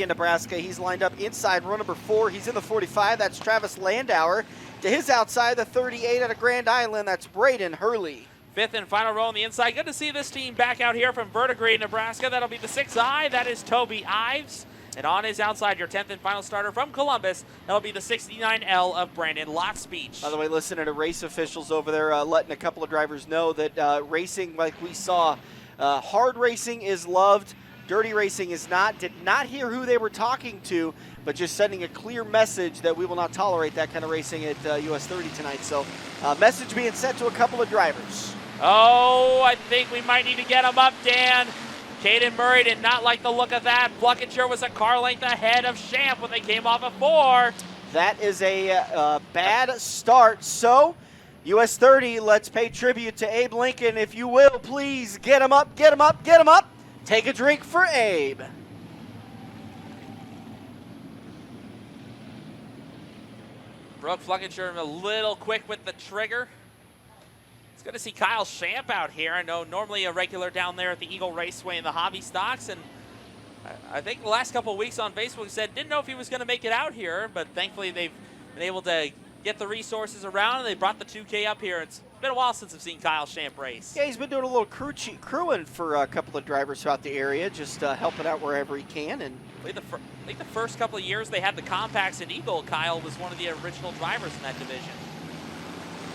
in Nebraska. He's lined up inside row number 4. He's in the 45. That's Travis Landauer. To his outside, the 38 out of Grand Island. That's Braden Hurley. 5th and final row on the inside. Good to see this team back out here from Verdigris, Nebraska. That'll be the 6I. That is Toby Ives. And on his outside, your 10th and final starter from Columbus, that'll be the 69L of Brandon Lotspeech. By the way, listening to race officials over there letting a couple of drivers know that racing, like we saw, hard racing is loved, dirty racing is not. Did not hear who they were talking to, but just sending a clear message that we will not tolerate that kind of racing at US 30 tonight. So message being sent to a couple of drivers. Oh, I think we might need to get him up, Dan. Caden Murray did not like the look of that. Pluckinger was a car length ahead of Champ when they came off of 4. That is a bad start. So, US 30, let's pay tribute to Abe Lincoln. If you will, please get him up, get him up, get him up. Take a drink for Abe. Brooke Pluckinger a little quick with the trigger. Good to see Kyle Champ out here. I know normally a regular down there at the Eagle Raceway in the hobby stocks, and I think the last couple of weeks on Facebook said didn't know if he was going to make it out here, but thankfully they've been able to get the resources around, and they brought the 2K up here. It's been a while since I've seen Kyle Champ race. Yeah, he's been doing a little crewing for a couple of drivers throughout the area, just helping out wherever he can. And I think the first couple of years they had the compacts at Eagle, Kyle was one of the original drivers in that division.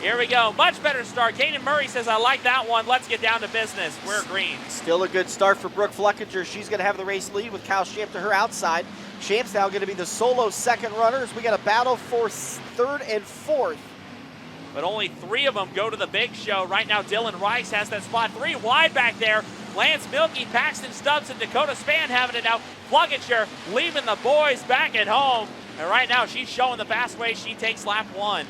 Here we go. Much better start. Caden Murray says, I like that one. Let's get down to business. We're green. Still a good start for Brooke Fluckinger. She's going to have the race lead with Kyle Champ to her outside. Champ's now going to be the solo second runner as we got a battle for 3rd and 4th. But only 3 of them go to the big show. Right now, Dylan Rice has that spot 3 wide back there. Lance Milkey, Paxton Stubbs, and Dakota Span having it out. Fluckinger leaving the boys back at home. And right now, she's showing the fast way. She takes lap 1.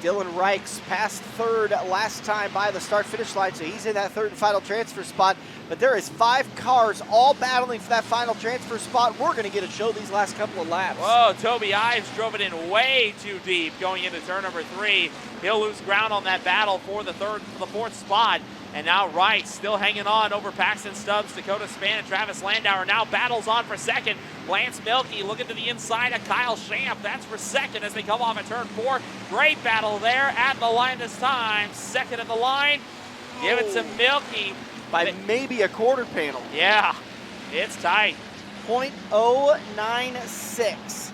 Dylan Reichs passed 3rd last time by the start-finish line, so he's in that 3rd and final transfer spot. But there is 5 cars all battling for that final transfer spot. We're going to get a show these last couple of laps. Whoa, Toby Ives drove it in way too deep going into turn number 3. He'll lose ground on that battle for the 4th spot. And now Wright still hanging on over Paxton Stubbs, Dakota Span, and Travis Landauer. Now battles on for 2nd. Lance Milkey looking to the inside of Kyle Champ. That's for 2nd as they come off at turn 4. Great battle there at the line this time. 2nd at the line. Give it to Milkey. By maybe a quarter panel. Yeah, it's tight. 0.096.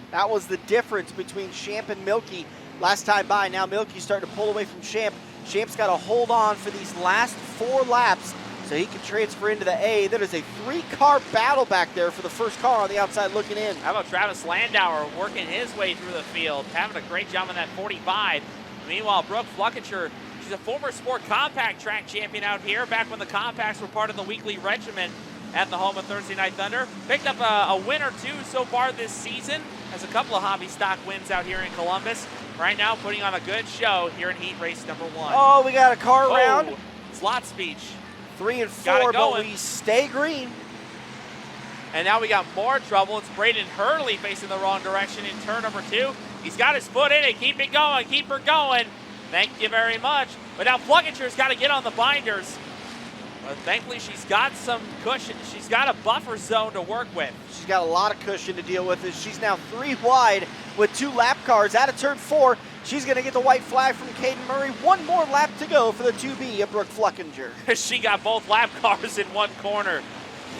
That was the difference between Champ and Milkey last time by. Now Milkey's starting to pull away from Champ. Champ's got to hold on for these last 4 laps so he can transfer into the A. There is a 3-car battle back there for the first car on the outside looking in. How about Travis Landauer working his way through the field, having a great job on that 45. Meanwhile, Brooke Fluckinger, she's a former Sport Compact track champion out here back when the Compacts were part of the weekly regiment at the home of Thursday Night Thunder. Picked up a win or 2 so far this season. Has a couple of hobby stock wins out here in Columbus. Right now putting on a good show here in heat race number 1. Oh, we got a car round. Slot speech. 3 and 4, but we stay green. And now we got more trouble. It's Braden Hurley facing the wrong direction in turn number 2. He's got his foot in it. Keep it going. Keep her going. Thank you very much. But now Fluckinger's got to get on the binders. But thankfully, she's got some cushion. She's got a buffer zone to work with. She's got a lot of cushion to deal with. She's now 3 wide with 2 lap cars out of turn 4. She's going to get the white flag from Caden Murray. 1 more lap to go for the 2B of Brooke Fluckinger. She got both lap cars in 1 corner.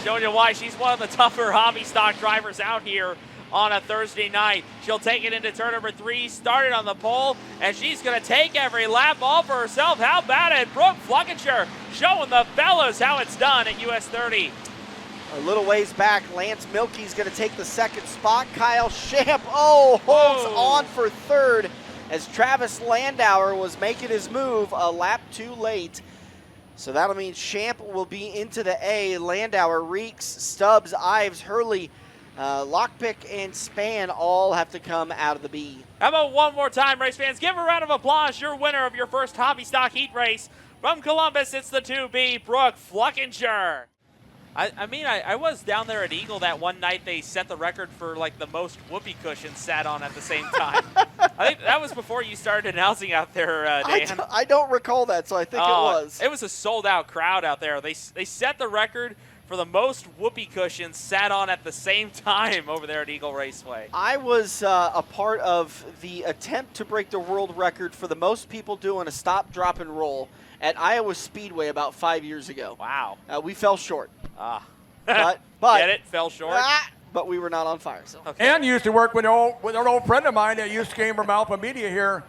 Showing you why she's one of the tougher hobby stock drivers out here on a Thursday night. She'll take it into turn number 3, started on the pole, and she's going to take every lap all for herself. How about it? Brooke Fluckinger showing the fellas how it's done at US 30. A little ways back, Lance Milkey's going to take the 2nd spot. Kyle Champ, holds on for 3rd as Travis Landauer was making his move a lap too late. So that'll mean Champ will be into the A. Landauer, Reeks, Stubbs, Ives, Hurley, Lockpick, and Span all have to come out of the B. How about one more time, race fans? Give a round of applause. Your winner of your first hobby stock heat race from Columbus. It's the 2B, Brooke Fluckinger. I was down there at Eagle that one night they set the record for like the most whoopee cushions sat on at the same time. I think that was before you started announcing out there, Dan. I don't recall that, so I think it was. It was a sold-out crowd out there. They set the record for the most whoopee cushions sat on at the same time over there at Eagle Raceway. I was a part of the attempt to break the world record for the most people doing a stop, drop, and roll at Iowa Speedway about 5 years ago. Wow. We fell short. But get it? Fell short? But we were not on fire. So. Okay. And used to work with an old friend of mine that used to came from Alpha Media here.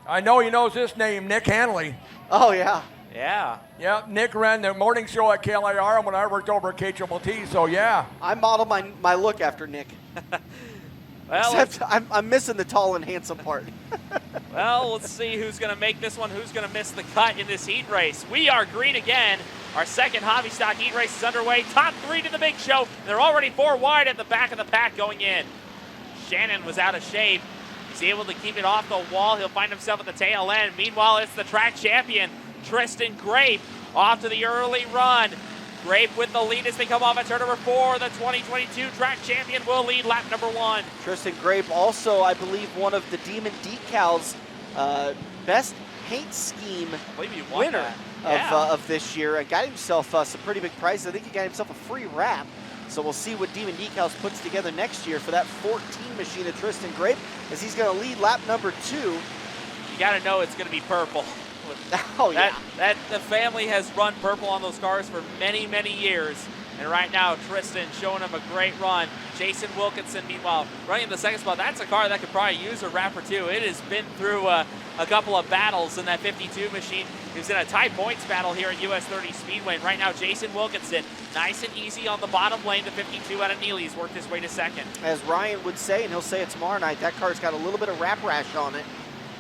I know he knows this name, Nick Hanley. Oh, yeah. Yeah. Yeah, Nick ran the morning show at KLIR when I worked over at KTTT, so yeah. I modeled my look after Nick. Well, except I'm missing the tall and handsome part. Well, let's see who's going to make this one, who's going to miss the cut in this heat race. We are green again. Our second hobby stock heat race is underway. Top 3 to the big show. They're already 4 wide at the back of the pack going in. Shannon was out of shape. He's able to keep it off the wall. He'll find himself at the tail end. Meanwhile, it's the track champion, Tristan Grape, off to the early run. Grape with the lead as they come off at turn number 4. The 2022 track champion will lead lap number 1. Tristan Grape also, I believe, one of the Demon Decals best paint scheme winner of this year. Got himself some pretty big prizes. I think he got himself a free wrap. So we'll see what Demon Decals puts together next year for that 14 machine of Tristan Grape, as he's going to lead lap number 2. You got to know it's going to be purple. Oh, yeah. The family has run purple on those cars for many, many years. And right now, Tristan showing him a great run. Jason Wilkinson, meanwhile, running in the second spot. That's a car that could probably use a wrap or two. It has been through a couple of battles in that 52 machine. He was in a tight points battle here at US 30 Speedway. And right now, Jason Wilkinson, nice and easy on the bottom lane. The 52 out of Neely's worked his way to second. As Ryan would say, and he'll say it tomorrow night, that car's got a little bit of wrap rash on it.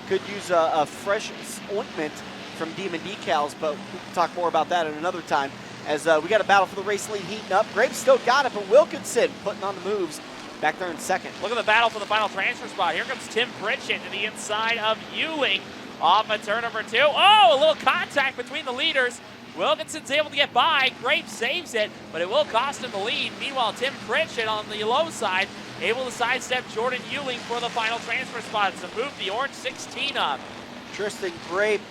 Could use a fresh ointment from Demon Decals, but we can talk more about that at another time. As we got a battle for the race lead heating up. Grape still got it, but Wilkinson putting on the moves back there in second. Look at the battle for the final transfer spot. Here comes Tim Pritchett to the inside of Ewing off at turn number 2. Oh, a little contact between the leaders. Wilkinson's able to get by. Grape saves it, but it will cost him the lead. Meanwhile, Tim Pritchett on the low side able to sidestep Jordan Ewing for the final transfer spot to move the orange 16 up. Tristan Grape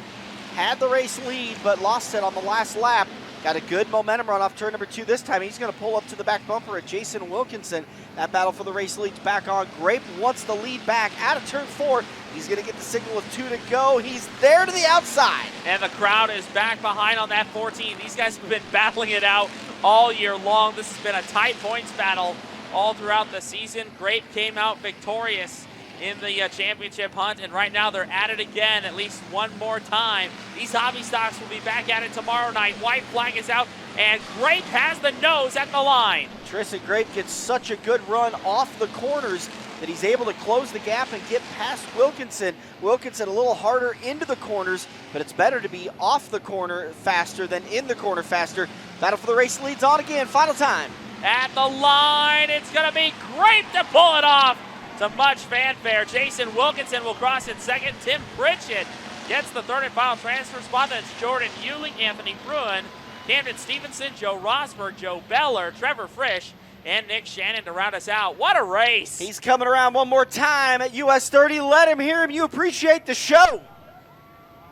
had the race lead, but lost it on the last lap. Got a good momentum run off turn number 2 this time. He's going to pull up to the back bumper at Jason Wilkinson. That battle for the race lead's back on. Grape wants the lead back out of turn 4. He's going to get the signal with 2 to go. He's there to the outside. And the crowd is back behind on that 14. These guys have been battling it out all year long. This has been a tight points battle all throughout the season. Grape came out victorious in the championship hunt, and right now they're at it again at least one more time. These hobby stocks will be back at it tomorrow night. White flag is out, and Grape has the nose at the line. Tristan Grape gets such a good run off the corners that he's able to close the gap and get past Wilkinson. Wilkinson a little harder into the corners, but it's better to be off the corner faster than in the corner faster. Battle for the race leads on again, final time. At the line, it's going to be Grape to pull it off. To much fanfare, Jason Wilkinson will cross in second. Tim Pritchett gets the third and final transfer spot. That's Jordan Ewing, Anthony Bruin, Camden Stevenson, Joe Rosberg, Joe Beller, Trevor Frisch, and Nick Shannon to round us out. What a race! He's coming around one more time at US 30. Let him hear him. You appreciate the show.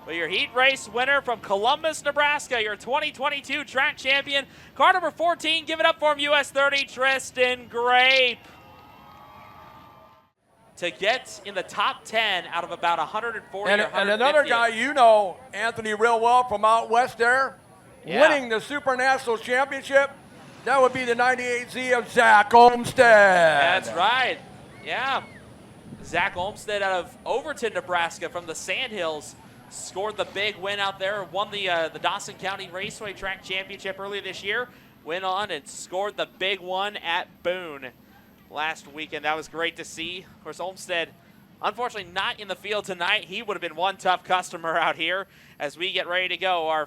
Well, your heat race winner from Columbus, Nebraska, your 2022 track champion, car number 14. Give it up for him, US 30, Tristan Grape. To get in the top 10 out of about 140 and another guy you know, Anthony, real well from out west there, winning the Super Nationals Championship, that would be the 98Z of Zach Olmsted. That's right. Yeah. Zach Olmsted out of Overton, Nebraska from the Sandhills scored the big win out there, won the Dawson County Raceway Track Championship earlier this year, went on and scored the big one at Boone last weekend. That was great to see. Of course, Olmsted, unfortunately not in the field tonight. He would have been one tough customer out here as we get ready to go. Our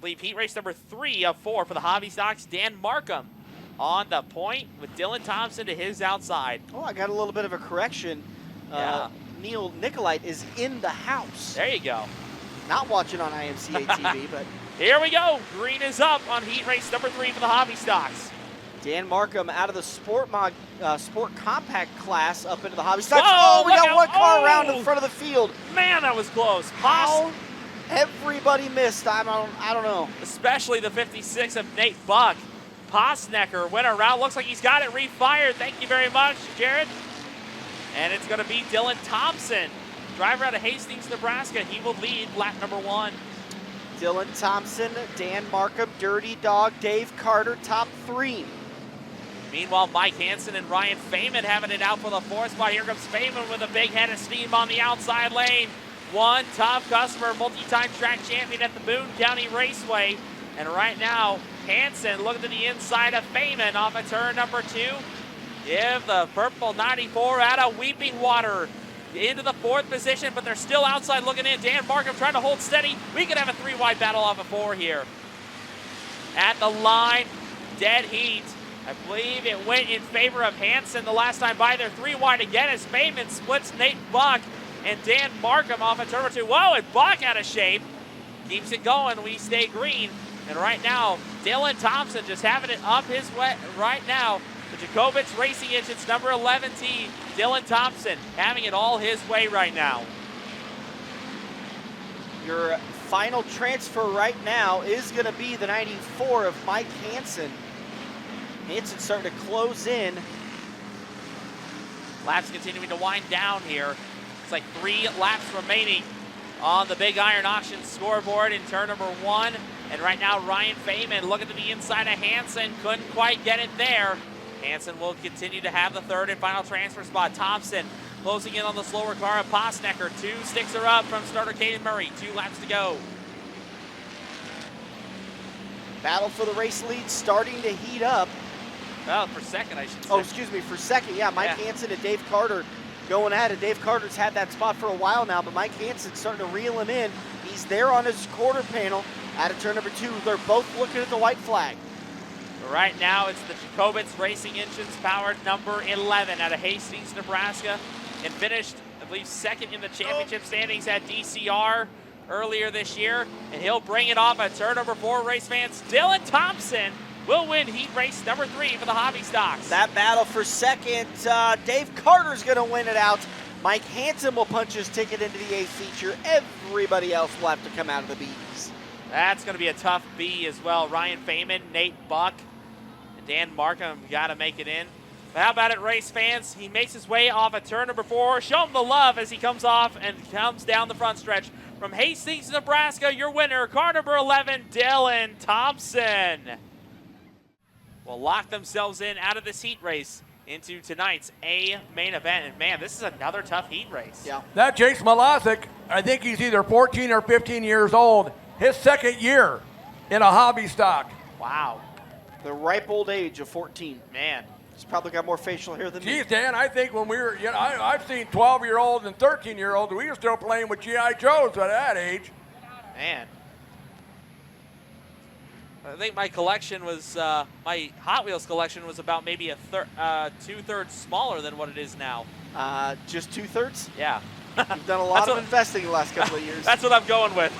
leave heat race number 3 of 4 for the hobby stocks. Dan Markham on the point with Dylan Thompson to his outside. Oh, I got a little bit of a correction. Neil Nicolite is in the house. There you go. Not watching on IMCA TV, but here we go. Green is up on heat race number 3 for the hobby stocks. Dan Markham out of the Sport Compact class up into the hobby stocks. Whoa, we got one car around in front of the field. Man, that was close. How everybody missed, I don't know. Especially the 56 of Nate Buck. Posnecker went around. Looks like he's got it refired. Thank you very much, Jared. And it's going to be Dylan Thompson, driver out of Hastings, Nebraska. He will lead lap number 1. Dylan Thompson, Dan Markham, Dirty Dog, Dave Carter, top 3. Meanwhile, Mike Hansen and Ryan Feynman having it out for the 4th spot. Here comes Feynman with a big head of steam on the outside lane. One tough customer, multi-time track champion at the Boone County Raceway. And right now, Hansen looking to the inside of Feynman off of turn number 2. Give the purple 94 out of Weeping Water into the 4th position, but they're still outside looking in. Dan Markham trying to hold steady. We could have a 3-wide battle off of 4 here. At the line, dead heat. I believe it went in favor of Hansen the last time by. They're 3 wide again as Feynman splits Nate Buck and Dan Markham off of turn number 2. Whoa, and Buck out of shape. Keeps it going. We stay green. And right now, Dylan Thompson just having it up his way right now. The Jacobitz Racing Engines number 11T, Dylan Thompson, having it all his way right now. Your final transfer right now is going to be the 94 of Mike Hansen. Hansen starting to close in. Laps continuing to wind down here. It's like 3 laps remaining on the Big Iron Auction scoreboard in turn number 1. And right now, Ryan Feynman looking to the inside of Hansen. Couldn't quite get it there. Hansen will continue to have the 3rd and final transfer spot. Thompson closing in on the slower car of Posnecker. 2 sticks are up from starter Caden Murray. 2 laps to go. Battle for the race lead starting to heat up. Well, for second, I should say. Oh, excuse me, for second. Yeah, Mike Hansen and Dave Carter going at it. Dave Carter's had that spot for a while now, but Mike Hansen's starting to reel him in. He's there on his quarter panel out of turn number 2. They're both looking at the white flag. Right now, it's the Jacobitz Racing Engines powered number 11 out of Hastings, Nebraska, and finished, I believe, 2nd in the championship standings at DCR earlier this year. And he'll bring it off at turn number 4, race fans. Dylan Thompson will win heat race number 3 for the Hobby Stocks. That battle for second, Dave Carter's going to win it out. Mike Hansen will punch his ticket into the A feature. Everybody else will have to come out of the B's. That's going to be a tough B as well. Ryan Feynman, Nate Buck, and Dan Markham got to make it in. But how about it, race fans? He makes his way off at turn number 4. Show him the love as he comes off and comes down the front stretch. From Hastings, Nebraska, your winner, car number 11, Dylan Thompson. Will lock themselves in out of this heat race into tonight's A main event. And man, this is another tough heat race. Yeah. That Jace Malasic, I think he's either 14 or 15 years old. His 2nd year in a hobby stock. Wow. The ripe old age of 14. Man. He's probably got more facial hair than me. Geez, Dan, I think when we were, I've seen 12-year-olds and 13-year-olds. We were still playing with G.I. Joes at that age. Man. I think my collection was, my Hot Wheels collection was about maybe a 2/3 smaller than what it is now. Just 2/3? Yeah. You've done a lot of investing the last couple of years. That's what I'm going with.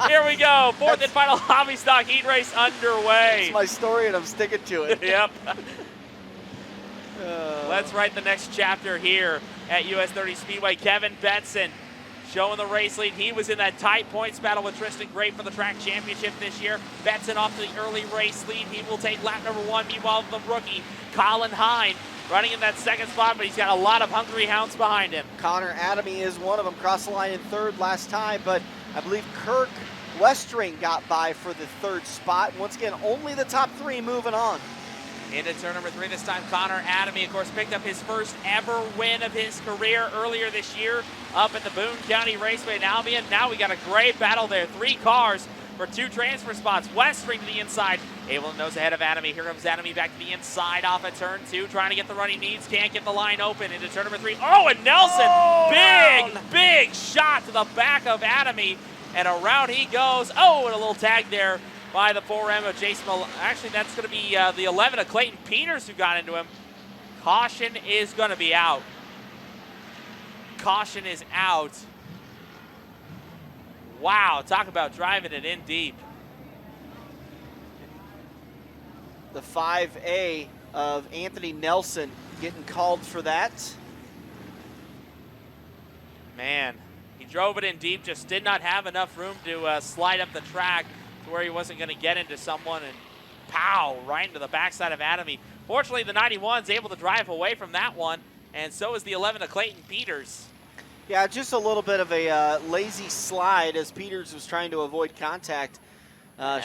Here we go. 4th and final hobby stock heat race underway. It's my story, and I'm sticking to it. Yep. Let's write the next chapter here at US 30 Speedway. Kevin Benson showing the race lead. He was in that tight points battle with Tristan Gray for the track championship this year. Benson off to the early race lead. He will take lap number 1. Meanwhile, the rookie, Colin Hine, running in that 2nd spot, but he's got a lot of hungry hounds behind him. Connor Adamy is one of them. Crossed the line in 3rd last time, but I believe Kirk Westring got by for the 3rd spot. Once again, only the top 3 moving on. Into turn number 3 this time, Connor Adamy, of course, picked up his first ever win of his career earlier this year up at the Boone County Raceway in Albion. Now we got a great battle there. 3 cars for 2 transfer spots. Westring to the inside. Able to nose ahead of Adamy. Here comes Adamy back to the inside off at turn 2, trying to get the run he needs. Can't get the line open into turn number 3. Oh, and Nelson, big shot to the back of Adamy. And around he goes. Oh, and a little tag there by the 4M of Jason. Actually, that's going to be the 11 of Clayton Peters who got into him. Caution is going to be out. Caution is out. Wow, talk about driving it in deep. The 5A of Anthony Nelson getting called for that. Man, he drove it in deep, just did not have enough room to slide up the track to where he wasn't going to get into someone and pow, right into the backside of Adamy. Fortunately, the 91's able to drive away from that one, and so is the 11 of Clayton Peters. Yeah, just a little bit of a lazy slide as Peters was trying to avoid contact.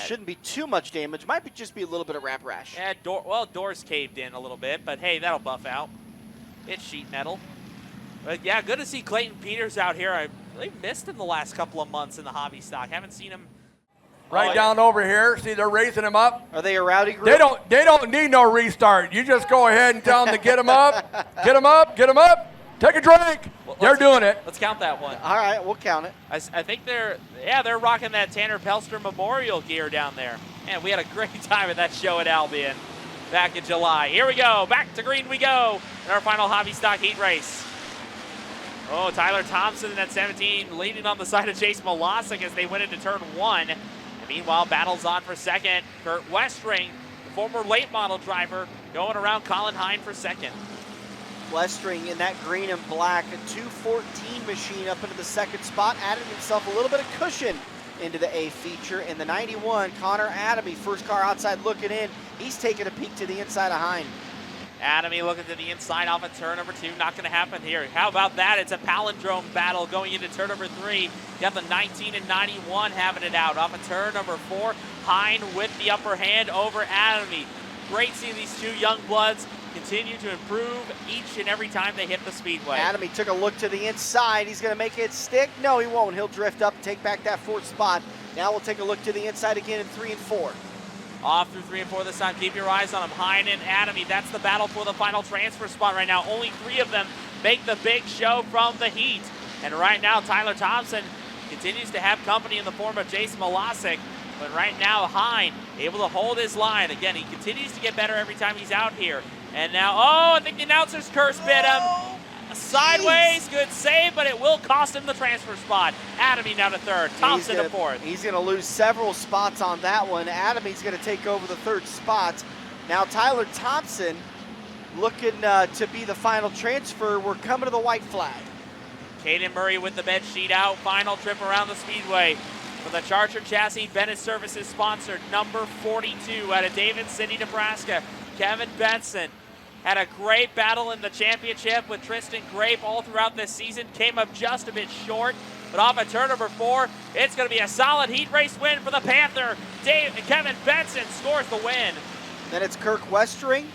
Shouldn't be too much damage. Might just be a little bit of wrap rash. Yeah, doors caved in a little bit, but hey, that'll buff out. It's sheet metal. But yeah, good to see Clayton Peters out here. I really missed him the last couple of months in the hobby stock. Haven't seen him. Right down over here. See, they're racing him up. Are they a rowdy group? They don't need no restart. You just go ahead and tell them to get him up, get him up, get him up. Take a drink. Well, they're doing it. Let's count that one. All right, we'll count it. I think they're rocking that Tanner Pelster Memorial gear down there. Man, we had a great time at that show at Albion back in July. Here we go. Back to green we go in our final hobby stock heat race. Oh, Tyler Thompson in that 17 leading on the side of Chase Molosic as they went into turn 1. And meanwhile, battles on for second. Kurt Westring, the former late model driver, going around Colin Hine for second. Westring in that green and black, a 214 machine up into the second spot, adding himself a little bit of cushion into the A feature. And the 91, Connor Adamy, first car outside looking in. He's taking a peek to the inside of Hine. Adamy looking to the inside off of turn number 2. Not going to happen here. How about that? It's a palindrome battle going into turn number 3. You got the 19 and 91 having it out off of turn number 4. Hine with the upper hand over Adamy. Great seeing these two young bloods continue to improve each and every time they hit the speedway. Adamy took a look to the inside. He's going to make it stick. No, he won't. He'll drift up and take back that 4th spot. Now we'll take a look to the inside again in 3 and 4. Off through 3 and 4 this time. Keep your eyes on them. Hine and Adamy. That's the battle for the final transfer spot right now. Only 3 of them make the big show from the heat. And right now, Tyler Thompson continues to have company in the form of Jason Molosic. But right now, Hine able to hold his line. Again, he continues to get better every time he's out here. And now, I think the announcer's curse bit him. Sideways, good save, but it will cost him the transfer spot. Adamy now to 3rd, Thompson to 4th. He's going to lose several spots on that one. Adamy's going to take over the 3rd spot. Now Tyler Thompson looking to be the final transfer. We're coming to the white flag. Caden Murray with the bed sheet out. Final trip around the speedway for the Charger Chassis Bennett Services sponsored number 42 out of David City, Nebraska. Kevin Benson had a great battle in the championship with Tristan Grape all throughout this season. Came up just a bit short, but off of turn number 4, it's going to be a solid heat race win for the Panther. Kevin Benson scores the win. Then it's Kirk Westring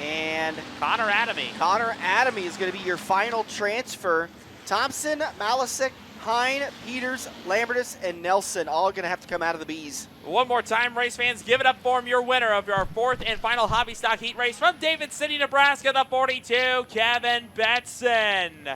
and Connor Adamy. Connor Adamy is going to be your final transfer. Thompson, Malisic, Hine, Peters, Lambertus, and Nelson all going to have to come out of the B's. One more time, race fans, give it up for him, your winner of our 4th and final hobby stock heat race from David City, Nebraska, the 42, Kevin Benson.